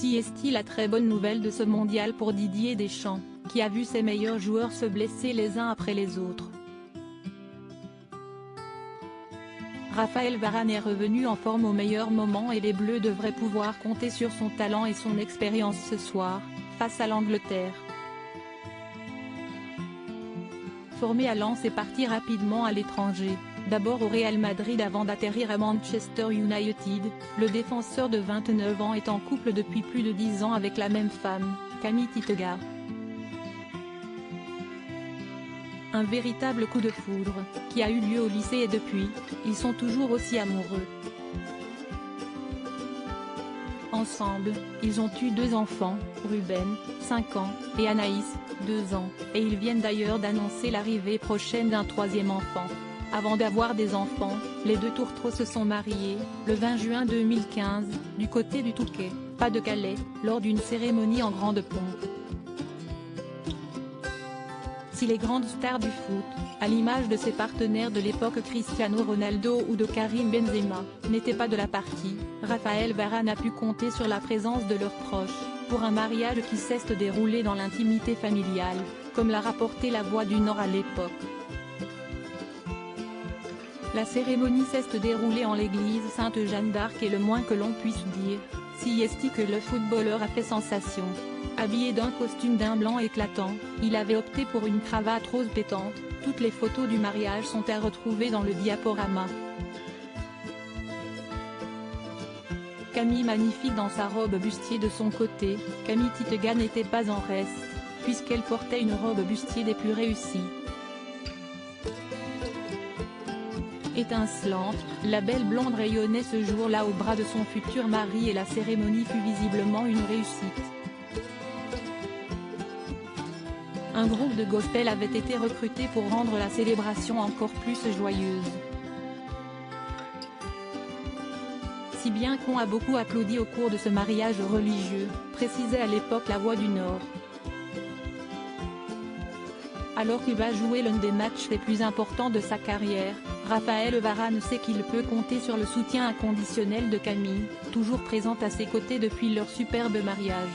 Si est-il la très bonne nouvelle de ce mondial pour Didier Deschamps, qui a vu ses meilleurs joueurs se blesser les uns après les autres. Raphaël Varane est revenu en forme au meilleur moment et les Bleus devraient pouvoir compter sur son talent et son expérience ce soir, face à l'Angleterre. Formé à Lens et parti rapidement à l'étranger, d'abord au Real Madrid avant d'atterrir à Manchester United, le défenseur de 29 ans est en couple depuis plus de 10 ans avec la même femme, Camille Titegar. Un véritable coup de foudre, qui a eu lieu au lycée et depuis, ils sont toujours aussi amoureux. Ensemble, ils ont eu 2 enfants, Ruben, 5 ans, et Anaïs, 2 ans, et ils viennent d'ailleurs d'annoncer l'arrivée prochaine d'un 3e enfant. Avant d'avoir des enfants, les 2 tourtereaux se sont mariés, le 20 juin 2015, du côté du Touquet, pas de Calais, lors d'une cérémonie en grande pompe. Si les grandes stars du foot, à l'image de ses partenaires de l'époque Cristiano Ronaldo ou de Karim Benzema, n'étaient pas de la partie, Raphaël Varane a pu compter sur la présence de leurs proches, pour un mariage qui s'est déroulé dans l'intimité familiale, comme l'a rapporté La Voix du Nord à l'époque. La cérémonie s'est déroulée en l'église Sainte-Jeanne d'Arc et le moins que l'on puisse dire, si est que le footballeur a fait sensation. Habillé d'un costume d'un blanc éclatant, il avait opté pour une cravate rose pétante. Toutes les photos du mariage sont à retrouver dans le diaporama. Camille magnifique dans sa robe bustier de son côté, Camille Titegar n'était pas en reste, puisqu'elle portait une robe bustier des plus réussies. Étincelante, la belle blonde rayonnait ce jour-là au bras de son futur mari et la cérémonie fut visiblement une réussite. Un groupe de gospel avait été recruté pour rendre la célébration encore plus joyeuse. Si bien qu'on a beaucoup applaudi au cours de ce mariage religieux, précisait à l'époque La Voix du Nord. Alors qu'il va jouer l'un des matchs les plus importants de sa carrière, Raphaël Varane sait qu'il peut compter sur le soutien inconditionnel de Camille, toujours présente à ses côtés depuis leur superbe mariage.